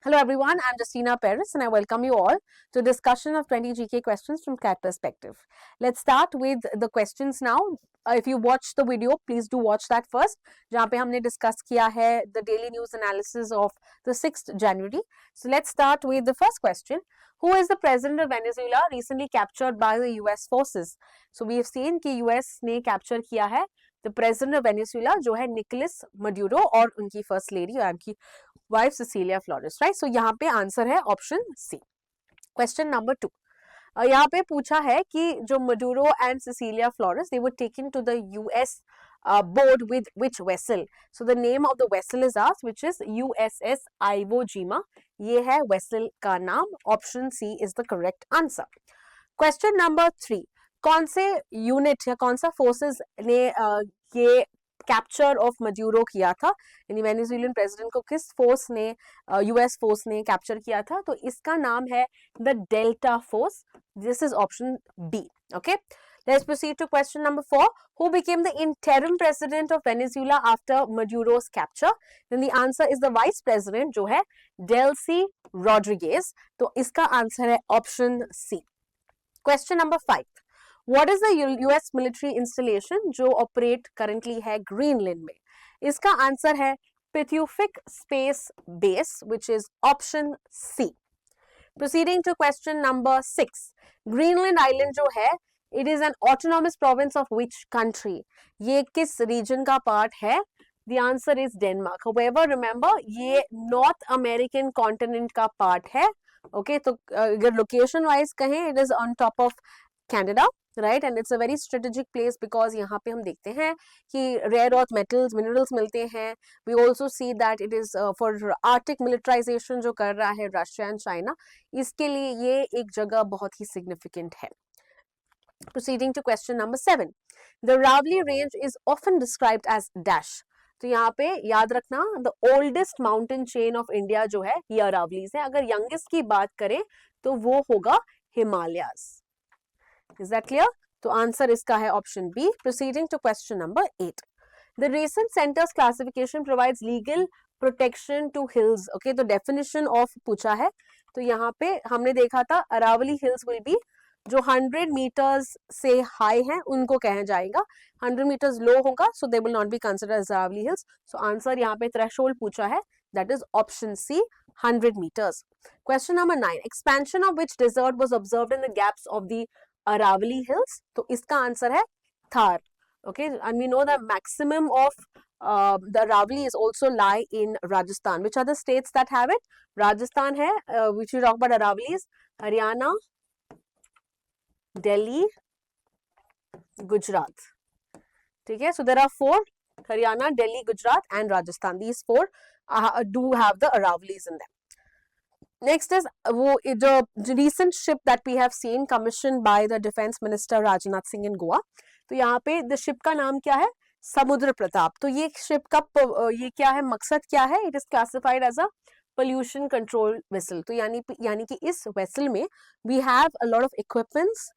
Hello everyone, I'm Justina Perez and I welcome you all to a discussion of 20 GK questions from CAT perspective. Let's start with the questions now. If you watched the video, please do watch that first, जहाँ पे हमने discuss किया है the daily news analysis of the 6th January. So let's start with the first question. Who is the president of Venezuela recently captured by the US forces? So we have seen कि US ने capture किया है the president of Venezuela जो है Nicholas मड्यूरो और उनकी first lady और उनकी वाइफ सिसिलिया फ्लोरेस, राइट. सो यहाँ पे आंसर है ऑप्शन सी. Question number 2. यहाँ पे पूछा है कि जो Maduro and Cilia Flores they were taken to the US board with which vessel? So the name of the vessel is asked, which is USS Iwo Jima. ये है vessel का नाम. Option C is the correct answer. Question number 3. कौन से unit या कौन सा forces ने ये कैप्चर ऑफ मड्यूरो किया था, यानी वेनेजुएलियन प्रेसिडेंट को किस फोर्स ने यूएस फोर्स ने कैप्चर किया था? तो इसका नाम है the delta force. This is option B. Okay, let's proceed to question number 4. Who became the interim president of Venezuela after Maduro's capture? Then the answer is the vice president जो है Delcy Rodriguez. तो इसका answer है option C. Question number 5. What is the US military installation जो operate currently है Greenland में? इसका answer है Pituffik Space Base, which is option C. Proceeding to question number 6. Greenland Island जो है, it is an autonomous province of which country? ये किस region का part है? The answer is Denmark. However, remember ये North American continent का part है. Okay, तो अगर location wise कहें, it is on top of Canada, right? And it's a very strategic place because यहाँ पे हम देखते हैं कि rare earth metals, minerals मिलते हैं. We also see that it is for Arctic militarization जो कर रहा है Russia and China. इसके लिए ये एक जगह बहुत ही significant है. Proceeding to question number 7. The Aravalli Range is often described as dash. तो यहाँ पे याद रखना the oldest mountain chain of India जो है ये अरावलीज है. अगर youngest की बात करें तो वो होगा Himalayas. Is that clear? तो आंसर इसका है option B. Proceeding to question number 8. The recent centers classification provides legal protection to hills. Okay, तो definition of पूछा है. तो यहाँ पे हमने देखा था अरावली hills will be जो 100 meters से high है उनको कहा जाएगा. 100 meters low होगा so they will not be considered as Aravali hills. So answer यहाँ पे threshold पूछा है, that is option C, 100 meters. Question number 9. Expansion of which desert was observed in the gaps of the Aravali hills? तो इसका answer है Thar. Okay, and we know the maximum of the Aravali is also lie in Rajasthan. Which are the states that have it? Rajasthan है, which we talk about Aravalis, Haryana, Delhi, Gujarat. ठीक है, so there are 4: Haryana, Delhi, Gujarat and Rajasthan. These 4 do have the Aravalis in them. Next is वो जो recent ship that we have seen commissioned by the Defense Minister Rajnath Singh in Goa. तो यहाँ पे the ship का नाम क्या है? समुद्र प्रताप. तो ये ship का ये क्या है, मकसद क्या है? It is classified as a pollution control vessel. तो यानी कि इस vessel में we have a lot of equipments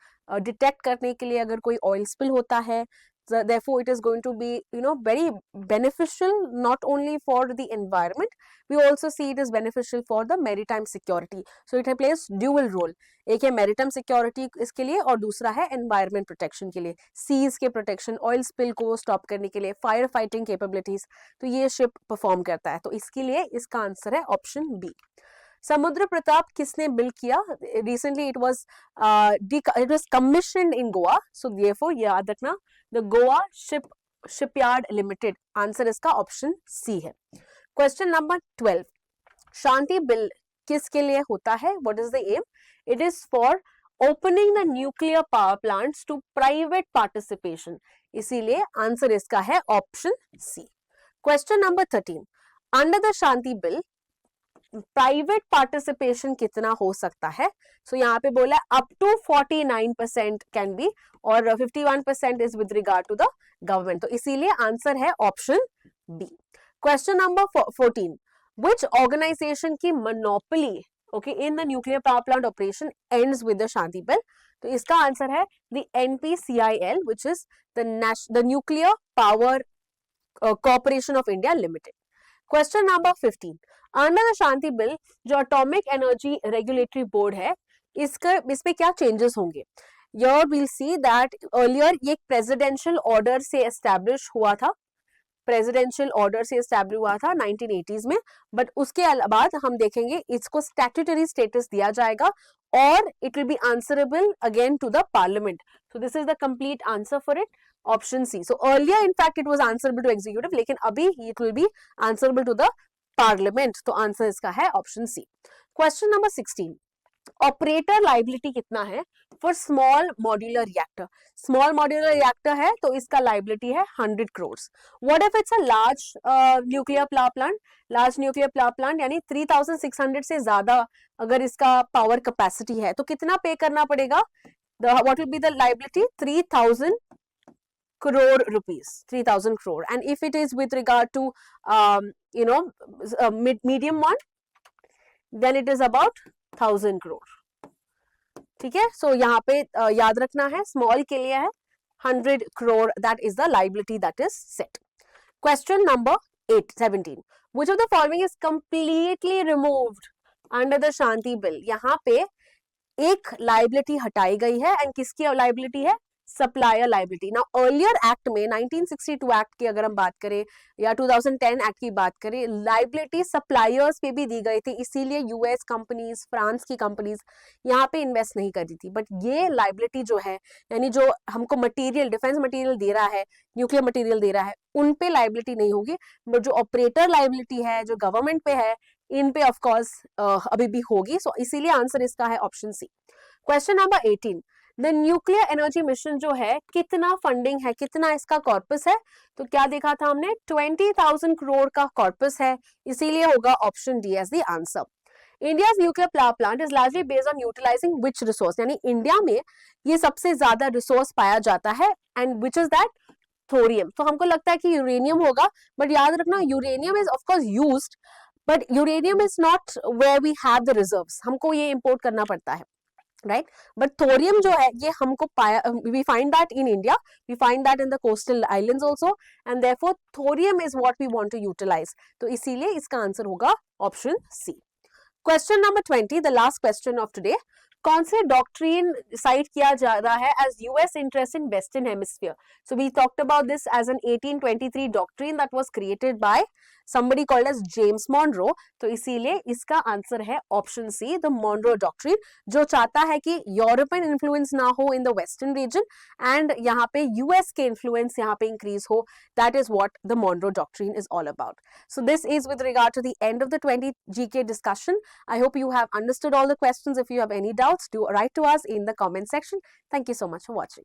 detect करने के लिए अगर कोई oil spill होता है. So therefore it is going to be very beneficial not only for the environment, we also see it is beneficial for the maritime security. So it plays dual role. एक है maritime security इसके लिए और दूसरा है environment protection के लिए, seas के protection, oil spill को stop करने के लिए, fire fighting capabilities. तो ये ship perform करता है. तो इसके लिए इसका आंसर है option B. समुद्र प्रताप किसने बिल्ड किया? Recently it was commissioned in Goa. So therefore याद रखना the Goa Shipyard Limited. Answer इसका ऑप्शन सी है. Question number 12. शांति बिल किसके लिए होता है? What is the aim? It is for opening the nuclear power plants to private participation. इसीलिए answer इसका है option C. Question number 13. Under the Shanti bill private participation कितना हो सकता है? सो यहाँ पे बोला अप टू 49% कैन बी और 51% is with regard to the government. तो इसीलिए आंसर है option B. Question number 14. Which organization की monopoly okay in the nuclear power plant operation ends with the Shanti bill? तो इसका आंसर है the NPCIL, which is the nuclear power corporation of India limited. Question number 15, under the Shanti bill जो atomic energy regulatory board है इस पे क्या changes होंगे? Here we'll see that earlier ये प्रेसिडेंशियल ऑर्डर से एस्टैब्लिश हुआ था, प्रेसिडेंशियल ऑर्डर से एस्टैब्लिश हुआ था 1980s में, बट उसके बाद हम देखेंगे इसको स्टैट्यूटरी स्टेटस दिया जाएगा और it will be answerable again to the parliament. So this is the complete answer for it, option C. So earlier in fact it was answerable to executive, लेकिन अभी it will be answerable to the parliament. तो answer इसका है option C. Question number 16, operator liability कितना है for small modular reactor? Small modular reactor है तो इसका लाइबिलिटी है 100 crore. What if it's a large nuclear power plant? Large nuclear power plant यानी 3600 से ज्यादा अगर इसका पावर कैपेसिटी है तो कितना पे करना पड़ेगा? What will be the liability? 3000 crore rupees, 3000 crore. And if it is with regard to medium one, then it is about 1000 crore. ठीक है, सो यहाँ पे याद रखना है स्मॉल के लिए है 100 crore, that is the liability that is set. Question number 17, which of the following is completely removed under the Shanti Bill? यहाँ पे एक लाइबिलिटी हटाई गई है एंड किसकी लाइबिलिटी है? Supplier liability. Now earlier act में 1962 एक्ट की अगर हम बात करें या 2010 एक्ट की बात करें, लाइबिलिटी सप्लायर्स पे भी दी गई थी, इसीलिए यूएस कंपनीज, फ्रांस की कंपनीज यहाँ पे इन्वेस्ट नहीं करती थी. बट ये लाइबिलिटी जो है यानी जो हमको मटेरियल, डिफेंस मटेरियल दे रहा है, न्यूक्लियर मटेरियल दे रहा है, उन पे लाइबिलिटी नहीं होगी. बट जो ऑपरेटर लाइबिलिटी है, जो गवर्नमेंट पे है, इन पे ऑफकोर्स अभी भी होगी. सो इसीलिए आंसर इसका है option C. Question number 18, the nuclear energy mission जो है कितना फंडिंग है, कितना इसका कॉर्पस है? तो क्या देखा था हमने? 20,000 करोड़ का कॉर्पस है, इसीलिए होगा option D as the answer. India's nuclear power plant is largely based on utilizing which resource? यानी इंडिया में ये सबसे ज्यादा रिसोर्स पाया जाता है and which is that? Thorium. तो हमको लगता है कि यूरेनियम होगा, बट याद रखना uranium is of course used, but uranium is not where we have the reserves, हमको ये इंपोर्ट करना पड़ता है, राइट? बट थोरियम जो है ये हमको पाया, we find that in India, we find that in the coastal islands also, and therefore thorium is what we want to utilize. तो इसीलिए इसका आंसर होगा option C. Question number 20, the last question of today, कौन से doctrine cite किया जा रहा है as US interest in western hemisphere? So we talked about this as an 1823 doctrine that was created by somebody called as James Monroe. तो इसीलिए इसका answer है option C, the Monroe doctrine, जो चाहता है कि यूरोपियन इन्फ्लुएंस ना हो in the western region and यहाँ पे यूएस के इन्फ्लुएंस यहाँ पे इंक्रीज हो. That is what the Monroe doctrine is all about. So this is with regard to the end of the 20 GK discussion. I hope you have understood all the questions. If you have any doubts, do write to us in the comment section. Thank you so much for watching.